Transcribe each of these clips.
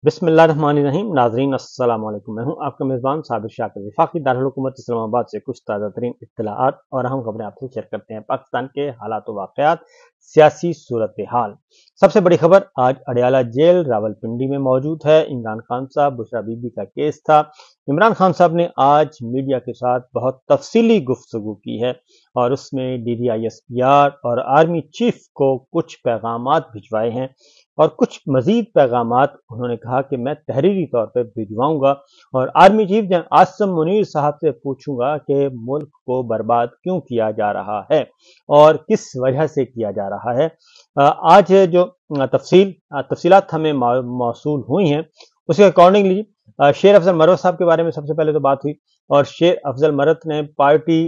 बिस्मिल्लाहिर्रहमानिर्रहीम। नाजरीन अस्सलाम वालेकुम। मैं हूं आपका मेज़बान साबिर शाकिर। वफाकी दारुल हुकूमत इस्लामाबाद से कुछ ताज़ा तरीन इत्तलाआत और अहम खबरें आपसे शेयर करते हैं। पाकिस्तान के हालात व वाक़यात, सियासी सूरत हाल। सबसे बड़ी खबर आज अडयाला जेल रावलपिंडी में मौजूद है। इमरान खान साहब बुशरा बीबी का केस था। इमरान खान साहब ने आज मीडिया के साथ बहुत तफसीली गुफ्तगू की है और उसमें DDISPR और आर्मी चीफ को कुछ पैगामात भिजवाए हैं और कुछ मजीद पैगामात उन्होंने कहा कि मैं तहरीरी तौर पर भिजवाऊंगा और army chief general Asim Munir साहब से पूछूंगा कि मुल्क को बर्बाद क्यों किया जा रहा है और किस वजह से किया जा रहा है। आज जो तफसीलात हमें मौसूल हुई हैं उसके अकॉर्डिंगली शेर अफजल मरवत साहब के बारे में सबसे पहले तो बात हुई और शेर अफजल मरवत ने पार्टी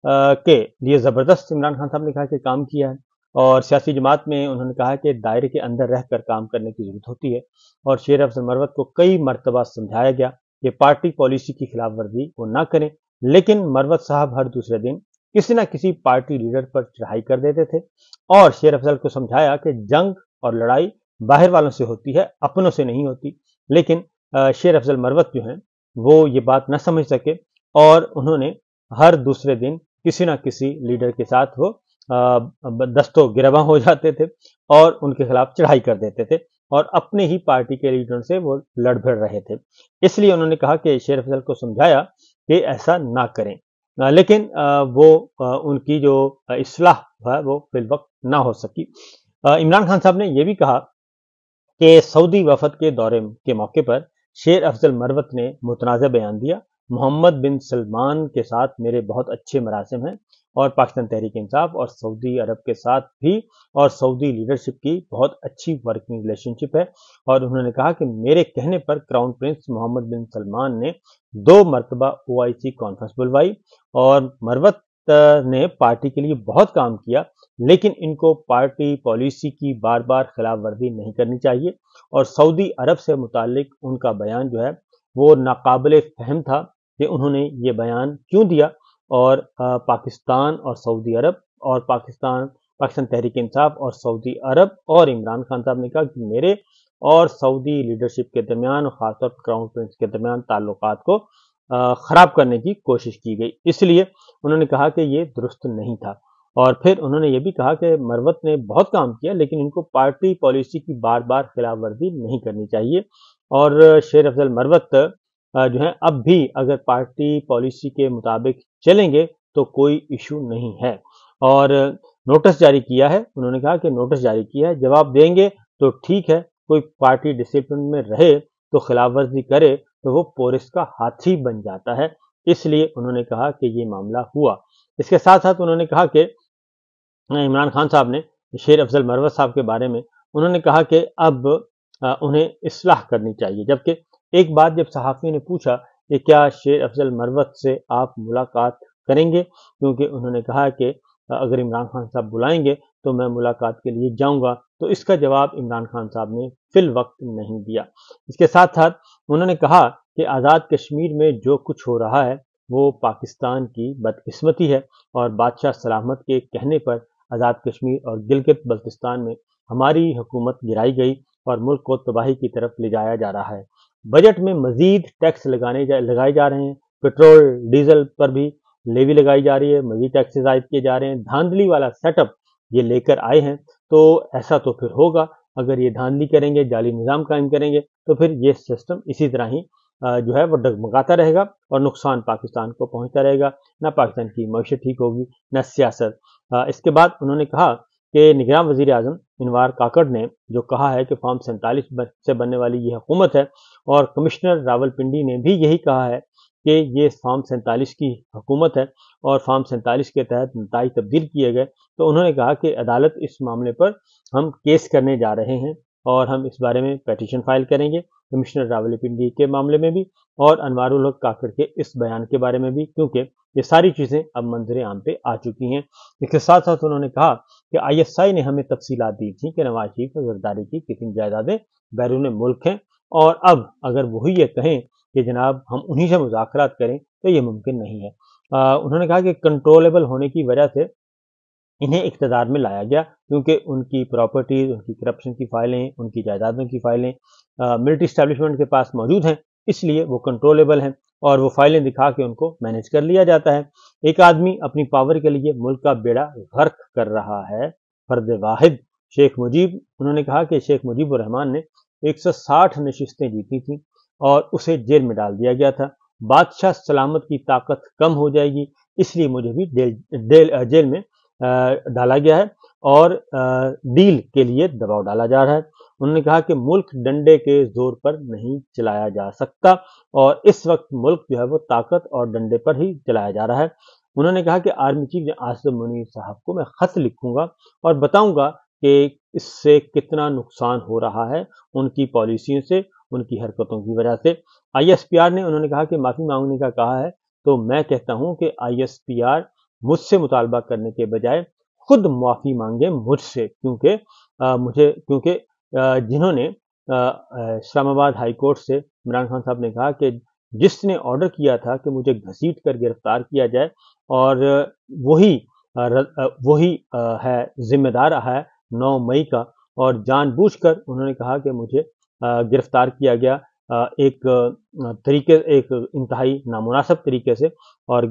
के लिए ज़बरदस्त इमरान खान साहब ने कहा कि काम किया है और सियासी जमात में उन्होंने कहा कि दायरे के अंदर रहकर काम करने की जरूरत होती है और शेर अफजल मरवत को कई मरतबा समझाया गया कि पार्टी पॉलिसी की खिलाफ वर्जी वो ना करें, लेकिन मरवत साहब हर दूसरे दिन किसी न किसी पार्टी लीडर पर चढ़ाई कर देते थे और शेर अफजल को समझाया कि जंग और लड़ाई बाहर वालों से होती है, अपनों से नहीं होती। लेकिन शेर अफजल मरवत जो हैं वो ये बात न समझ सके और उन्होंने हर दूसरे दिन किसी न किसी लीडर के साथ वो दस्तों गिरबां हो जाते थे और उनके खिलाफ चढ़ाई कर देते थे और अपने ही पार्टी के लीडरों से वो लड़ भिड़ रहे थे। इसलिए उन्होंने कहा कि शेर अफजल को समझाया कि ऐसा ना करें, लेकिन वो उनकी जो इस्लाह है वो फिल वक्त ना हो सकी। इमरान खान साहब ने यह भी कहा कि सऊदी वफद के दौरे के मौके पर शेर अफजल मरवत ने मुतनाज़ बयान दिया। मोहम्मद बिन सलमान के साथ मेरे बहुत अच्छे मरासिम हैं और पाकिस्तान तहरीक इंसाफ और सऊदी अरब के साथ भी और सऊदी लीडरशिप की बहुत अच्छी वर्किंग रिलेशनशिप है और उन्होंने कहा कि मेरे कहने पर क्राउन प्रिंस मोहम्मद बिन सलमान ने 2 मरतबा OIC कॉन्फ्रेंस बुलवाई और मरवत ने पार्टी के लिए बहुत काम किया, लेकिन इनको पार्टी पॉलिसी की बार बार खिलाफ वर्जी नहीं करनी चाहिए और सऊदी अरब से मुतालिक उनका बयान जो है वो नाकाबिल फहम था कि उन्होंने ये बयान क्यों दिया और पाकिस्तान और सऊदी अरब और पाकिस्तान तहरीक इंसाफ और सऊदी अरब और इमरान खान साहब ने कहा कि मेरे और सऊदी लीडरशिप के दरमियान और खासतौर पर क्राउन प्रिंस के दरमियान ताल्लुकात को खराब करने की कोशिश की गई, इसलिए उन्होंने कहा कि ये दुरुस्त नहीं था। और फिर उन्होंने ये भी कहा कि मरवत ने बहुत काम किया लेकिन इनको पार्टी पॉलिसी की बार बार खिलाफ वर्जी नहीं करनी चाहिए और शेर अफजल मरवत जो है अब भी अगर पार्टी पॉलिसी के मुताबिक चलेंगे तो कोई इशू नहीं है और नोटिस जारी किया है। उन्होंने कहा कि नोटिस जारी किया है, जवाब देंगे तो ठीक है, कोई पार्टी डिसिप्लिन में रहे तो खिलाफ वर्जी करे तो वो पोरिस का हाथी बन जाता है, इसलिए उन्होंने कहा कि ये मामला हुआ। इसके साथ साथ उन्होंने कहा कि इमरान खान साहब ने शेर अफजल मरवत साहब के बारे में उन्होंने कहा कि अब उन्हें इस्लाह करनी चाहिए, जबकि एक बात जब सहाफ़ियों ने पूछा कि क्या शेर अफजल मरवत से आप मुलाकात करेंगे, क्योंकि उन्होंने कहा कि अगर इमरान खान साहब बुलाएंगे तो मैं मुलाकात के लिए जाऊंगा, तो इसका जवाब इमरान खान साहब ने फिल वक्त नहीं दिया। इसके साथ साथ उन्होंने कहा कि आज़ाद कश्मीर में जो कुछ हो रहा है वो पाकिस्तान की बदकिस्मती है और बादशाह सलामत के कहने पर आज़ाद कश्मीर और गिलगित बल्तिस्तान में हमारी हुकूमत गिराई गई और मुल्क को तबाही की तरफ ले जाया जा रहा है। बजट में मजीद टैक्स लगाए जा रहे हैं, पेट्रोल डीजल पर भी लेवी लगाई जा रही है, मजीद टैक्सेस आयद किए जा रहे हैं। धांधली वाला सेटअप ये लेकर आए हैं, तो ऐसा तो फिर होगा, अगर ये धांधली करेंगे, जाली निज़ाम कायम करेंगे तो फिर ये सिस्टम इसी तरह ही जो है वो डगमगाता रहेगा और नुकसान पाकिस्तान को पहुंचता रहेगा, ना पाकिस्तान की मईशत ठीक होगी न सियासत। इसके बाद उन्होंने कहा कि निगरान वजीर आजम इनवार काकड़ ने जो कहा है कि फॉर्म 47 से बनने वाली ये हुकूमत है और कमिश्नर रावलपिंडी ने भी यही कहा है कि ये फॉर्म 47 की हुकूमत है और फॉर्म 47 के तहत नताइज तब्दील किए गए, तो उन्होंने कहा कि अदालत इस मामले पर हम केस करने जा रहे हैं और हम इस बारे में पेटिशन फाइल करेंगे कमिश्नर रावलपिंडी के मामले में भी और अनवारुल हक काकड़ के इस बयान के बारे में भी, क्योंकि ये सारी चीज़ें अब मंजर आम पे आ चुकी हैं। इसके साथ साथ उन्होंने कहा कि ISI ने हमें तफसीलात दी थी कि नवाज शरीफ और जरदारी की कितनी जायदादें बैरून मुल्क हैं और अब अगर वही ये कहें कि जनाब हम उन्हीं से मुज़ाकरात करें तो ये मुमकिन नहीं है। उन्होंने कहा कि कंट्रोलेबल होने की वजह से انہیں اقتدار میں لایا گیا کیونکہ ان کی پراپرٹیز، ان کی کرپشن کی فائلیں، ان کی جائیدادوں کی فائلیں ملٹری اسٹیبلشمنٹ کے پاس موجود ہیں، اس لیے وہ کنٹرولیبل ہیں اور وہ فائلیں دکھا کے ان کو مینیج کر لیا جاتا ہے۔ ایک آدمی اپنی پاور کے لیے ملک کا بیڑا غرق کر رہا ہے، فرد واحد شیخ مجیب، انہوں نے کہا کہ شیخ مجیب الرحمان نے 160 نشستیں جیتی تھیں اور اسے جیل میں ڈال دیا گیا تھا۔ بادشاہ سلامت کی طاقت کم ہو جائے گی، اس لیے مجھے بھی جیل میں ڈالا گیا ہے اور ڈیل کے لیے دباؤ ڈالا جا رہا ہے۔ انہوں نے کہا کہ ملک ڈنڈے کے زور پر نہیں چلایا جا سکتا اور اس وقت ملک جو ہے وہ طاقت اور ڈنڈے پر ہی چلایا جا رہا ہے۔ انہوں نے کہا کہ آرمی چیف عاصم منیر صاحب کو میں خط لکھوں گا اور بتاؤں گا کہ اس سے کتنا نقصان ہو رہا ہے ان کی پالیسیوں سے، ان کی حرکتوں کی وجہ سے۔ آئی ایس پی آر نے انہوں نے کہا کہ معافی مانگنے کا کہا ہے تو میں کہتا ہوں کہ آئی ایس پی آر مجھ سے مطالبہ کرنے کے بجائے خود معافی مانگے مجھ سے، کیونکہ جنہوں نے اسلام آباد ہائی کورٹ سے عمران خان صاحب نے کہا کہ جس نے آرڈر کیا تھا کہ مجھے گھسیٹ کر گرفتار کیا جائے اور وہی ہے ذمہ دار ہے 9 مئی کا، اور جان بوجھ کر انہوں نے کہا کہ مجھے گرفتار کیا گیا ایک انتہائی نامناسب طریقے سے اور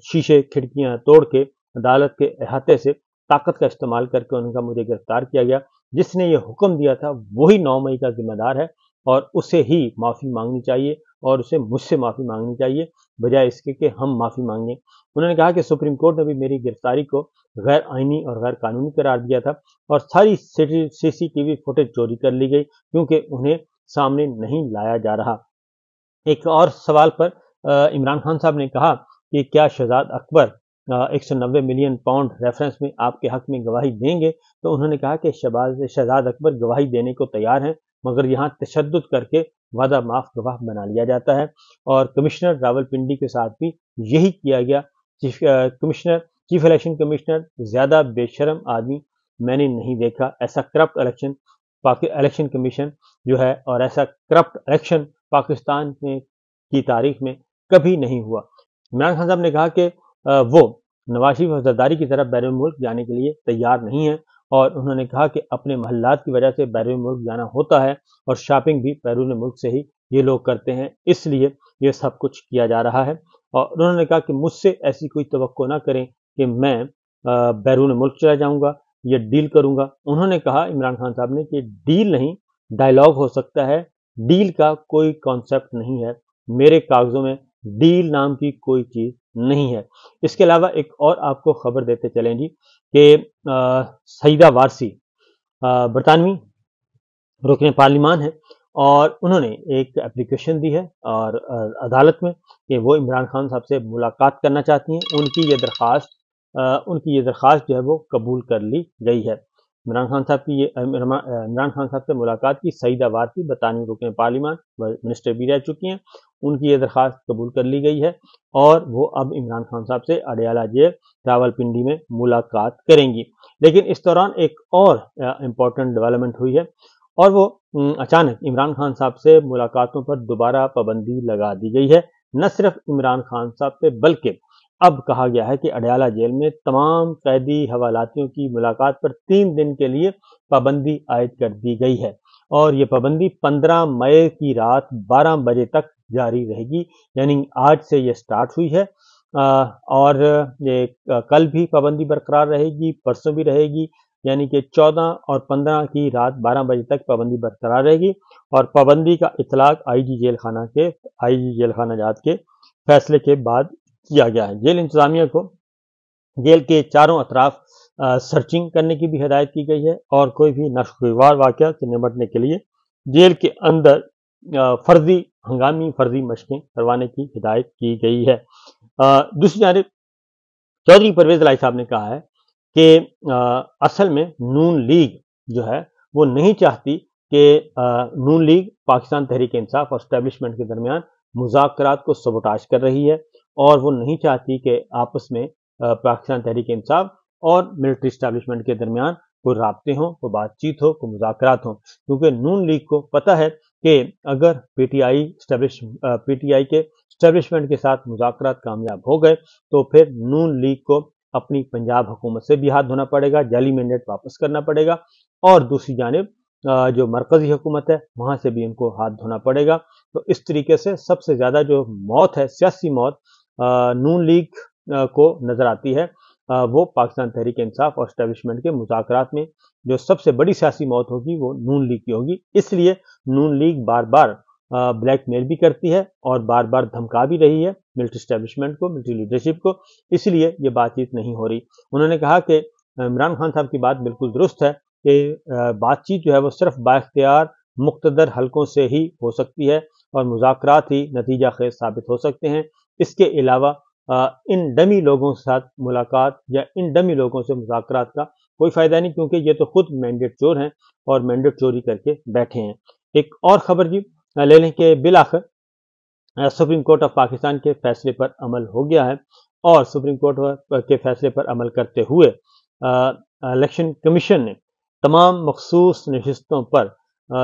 شیشے کھڑکیاں توڑ کے عدالت کے احاطے سے طاقت کا استعمال کر کے ان کا مجھے گرفتار کیا گیا۔ جس نے یہ حکم دیا تھا وہی 9 مئی کا ذمہ دار ہے اور اسے ہی معافی مانگنی چاہیے اور اسے مجھ سے معافی مانگنی چاہیے بجائے اس کے کہ ہم معافی مانگیں۔ انہوں نے کہا کہ سپریم کورٹ نے بھی میری گرفتاری کو غیر آئینی اور غیر قانونی قرار دیا تھا اور ساری سی سی ٹی وی فوٹیج چوری کر لی گئی کیونکہ انہیں سامنے نہیں لایا جا رہا۔ ایک اور سوال پر عمران خان صاحب نے کہا کہ کیا شہزاد اکبر 190 ملین پاؤنڈ ریفرنس میں آپ کے حق میں گواہی دیں گے؟ تو انہوں نے کہا کہ شہزاد اکبر گواہی دینے کو تیار ہیں مگر یہاں تشدد کر کے وعدہ معاف گواہ بنا لیا جاتا ہے، اور کمشنر راولپنڈی کے ساتھ بھی یہی کیا گیا۔ چیف الیکشن کمشنر زیادہ بے شرم آدمی میں نے نہیں دیکھا، ایسا کرپٹ الیکشن کمیشن جو ہے اور ایسا کرپٹ الیکشن پاکستان کی تاریخ میں کبھی نہیں ہوا۔ عمران خان صاحب نے کہا کہ وہ نواز شریف اور زرداری کی طرف بیرون ملک جانے کے لیے تیار نہیں ہیں اور انہوں نے کہا کہ اپنے محلات کی وجہ سے بیرون ملک جانا ہوتا ہے اور شاپنگ بھی بیرون ملک سے ہی یہ لوگ کرتے ہیں، اس لیے یہ سب کچھ کیا جا رہا ہے۔ اور انہوں نے کہا کہ مجھ سے ایسی کوئی توقع نہ کریں کہ میں بیرون ملک چلا جاؤں گا یا ڈیل کروں گا۔ انہوں نے کہا عمران خان صاحب نے کہ ڈیل نہیں، ڈائلاگ ہو سکتا ہے، ڈیل کا کوئی کانسیپٹ نہیں ہے، میرے کاغذوں میں ڈیل نام کی کوئی چیز نہیں ہے۔ اس کے علاوہ ایک اور آپ کو خبر دیتے چلیں جی کہ سعیدہ وارثی برطانوی رکن پارلیمان ہے اور انہوں نے ایک اپلیکیشن دی ہے اور عدالت میں کہ وہ عمران خان صاحب سے ملاقات کرنا چاہتی ہیں۔ ان کی یہ درخواست جو ہے وہ قبول کر لی گئی ہے۔ عمران خان صاحب سے ملاقات کی سعیدہ وارثی برطانوی رکن پارلیمان منسٹر بھی رہ چکی ہیں، ان کی یہ درخواست قبول کر لی گئی ہے اور وہ اب عمران خان صاحب سے اڈیالہ جیل راولپنڈی میں ملاقات کریں گی۔ لیکن اس دوران ایک اور امپورٹنٹ ڈیولپمنٹ ہوئی ہے اور وہ اچانک عمران خان صاحب سے ملاقاتوں پر دوبارہ پابندی لگا دی گئی ہے۔ نہ صرف عمران خان صاحب سے بلکہ اب کہا گیا ہے کہ اڈیالہ جیل میں تمام قیدی حوالاتیوں کی ملاقات پر 3 دن کے لیے پابندی عائد کر دی گئی ہے اور یہ پابندی 15 مئی کی رات 12 بجے تک جاری رہے گی، یعنی آج سے یہ سٹارٹ ہوئی ہے اور یہ کل بھی پابندی برقرار رہے گی، پرسوں بھی رہے گی، یعنی کہ 14 اور 15 کی رات 12 بجے تک پابندی برقرار رہے گی اور پابندی کا اطلاق آئی جی جیل خانہ جات کے فیصلے کے بعد کیا گیا ہے۔ جیل انتظامیہ کو جیل کے چاروں اطراف سرچنگ کرنے کی بھی ہدایت کی گئی ہے اور کوئی بھی ناخوشگوار واقعہ سے نمٹنے کے لیے جیل کے اندر ہنگامی فرضی مشقیں کروانے کی ہدایت کی گئی ہے۔ دوسری جانب چودھری پرویز الہی صاحب نے کہا ہے کہ اصل میں نون لیگ جو ہے وہ نہیں چاہتی کہ نون لیگ پاکستان تحریک انصاف اور اسٹیبلشمنٹ کے درمیان مذاکرات کو سبوٹاژ کر رہی ہے اور وہ نہیں چاہتی کہ آپس میں پاکستان تحریک انصاف اور ملٹری اسٹیبلشمنٹ کے درمیان کوئی رابطے ہوں، کوئی بات چیت ہو، کوئی مذاکرات ہوں، کیونکہ نون لیگ کو پتہ ہے کہ اگر پی ٹی آئی کے اسٹیبلشمنٹ کے ساتھ مذاکرات کامیاب ہو گئے تو پھر نون لیگ کو अपनी पंजाब हुकूमत से भी हाथ धोना पड़ेगा, जाली मैंडेट वापस करना पड़ेगा, और दूसरी जानिब जो मरकजी हुकूमत है वहाँ से भी उनको हाथ धोना पड़ेगा। तो इस तरीके से सबसे ज़्यादा जो मौत है, सियासी मौत, नून लीग को नज़र आती है। वो पाकिस्तान तहरीक इंसाफ और एस्टेब्लिशमेंट के मुज़ाकरात में जो सबसे बड़ी सियासी मौत होगी वो नून लीग की होगी। इसलिए नून लीग बार बार ब्लैकमेल भी करती है और बार बार धमका भी रही है मिलिट्री एस्टेब्लिशमेंट को, मिलिट्री लीडरशिप को, इसलिए ये बातचीत नहीं हो रही। उन्होंने कहा कि इमरान खान साहब की बात बिल्कुल दुरुस्त है कि बातचीत जो है वो सिर्फ बाइख्तियार मुक्तदर हलकों से ही हो सकती है और मुज़ाकरात ही नतीजा खेज साबित हो सकते हैं। इसके अलावा इन डमी लोगों के साथ मुलाकात या इन डमी लोगों से मुज़ाकरात का कोई फ़ायदा नहीं, क्योंकि ये तो खुद मैंडेट चोर हैं और मैंडेट चोरी करके बैठे हैं। एक और खबर जी ले लें कि बिल आखिर सुप्रीम कोर्ट ऑफ पाकिस्तान के फैसले पर अमल हो गया है, और सुप्रीम कोर्ट के फैसले पर अमल करते हुए इलेक्शन कमीशन ने तमाम मखसूस नशिस्तों पर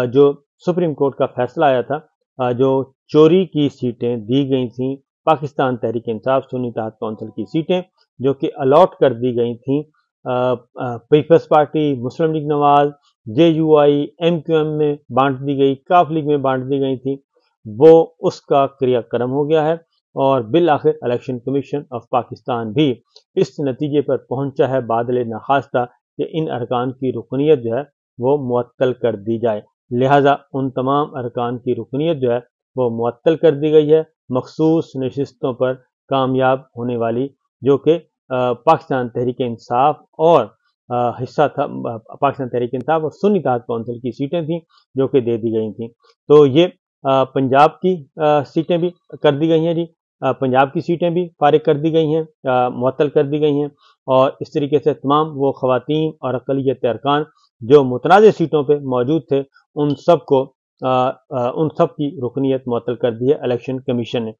जो सुप्रीम कोर्ट का फैसला आया था, जो चोरी की सीटें दी गई थी पाकिस्तान तहरीक इंसाफ सुन्नी इत्तेहाद कौंसिल की सीटें जो कि अलॉट कर दी गई थी पीपल्स पार्टी, मुस्लिम लीग नवाज, JUI, MQM में बांट दी गई, काफ लीग में बांट दी गई थी, वो उसका क्रियाक्रम हो गया है। और बिल आखिर इलेक्शन कमीशन ऑफ पाकिस्तान भी इस नतीजे पर पहुंचा है बादल नखास्ता कि इन अरकान की रुकनीत जो है वो मुअत्तल कर दी जाए। लिहाजा उन तमाम अरकान की रुकनीत जो है वो मुअत्तल कर दी गई है मखसूस नशिस्तों पर कामयाब होने वाली, जो कि पाकिस्तान तहरीक इंसाफ और हिस्सा था पाकिस्तान तहरीक इंसाफ और सुन्नी इत्तेहाद कौंसिल की सीटें थी जो कि दे दी गई थी। तो ये पंजाब की सीटें भी कर दी गई हैं जी, पंजाब की सीटें भी फारिग कर दी गई हैं, मुअत्तल कर दी गई हैं, और इस तरीके से तमाम वो ख़वातीन और अक़लियत अरकान जो मुतनाज़ सीटों पर मौजूद थे उन सब की रुकनीत मुअत्तल कर दी है इलेक्शन कमीशन ने,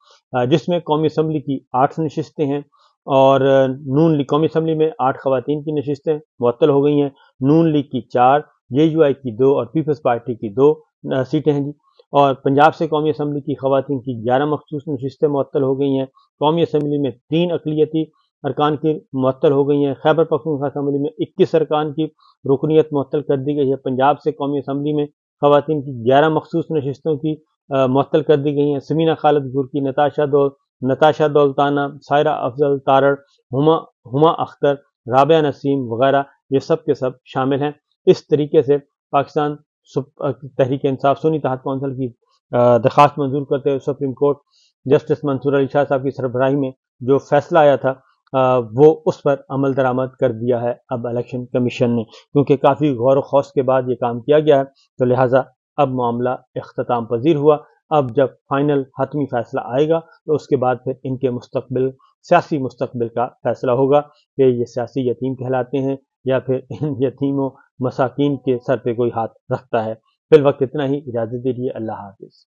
जिसमें कौमी असम्बली की 8 नशिस्तें हैं और नून लीग कौमी असम्बली में 8 ख़वातीन की नशिस्तें मुअत्तल हो गई हैं, नून लीग की 4, JUI की 2 और पीपल्स पार्टी की 2 सीटें हैं जी। और पंजाब से कौमी असम्बली की ख़वातीन की 11 मखसूस नशिस्तें मुअत्तल हो गई हैं, कौमी असम्बली में 3 अक़लियती अरकान की मुअत्तल हो गई हैं, खैबर पख्तूनख्वा असम्बली में 21 अरकान की रुकनीत मुअत्तल कर दी गई है, पंजाब से कौमी असम्बली में ख़वातीन की 11 मखसूस नशिस्तों की मुअत्तल कर दी गई हैं, समीना खालिद गुरकी, नताशा दौलताना, सायरा अफजल तारड़, हुमा अख्तर, राबिया नसीम वगैरह ये सब के सब शामिल हैं। इस तरीके से पाकिस्तान तहरीक इंसाफ सुन्नी इत्तेहाद कौंसिल की दरख्वास्त मंजूर करते हुए supreme court justice Mansoor Ali Shah साहब की सरबराही में जो फैसला आया था वो उस पर अमल दरामद कर दिया है अब इलेक्शन कमीशन ने, क्योंकि काफ़ी गौर खौस के बाद ये काम किया गया है। तो लिहाजा अब मामला इख्तिताम पजीर हुआ। अब जब फाइनल हतमी फैसला आएगा तो उसके बाद फिर इनके मुस्तकबिल सियासी मुस्तकबिल का फैसला होगा कि ये सियासी यतीम कहलाते हैं या फिर इन यतीमों मसाकीन के सर पे कोई हाथ रखता है। फिल वक्त इतना ही, इजाज़त दीजिए, अल्लाह हाफिज़।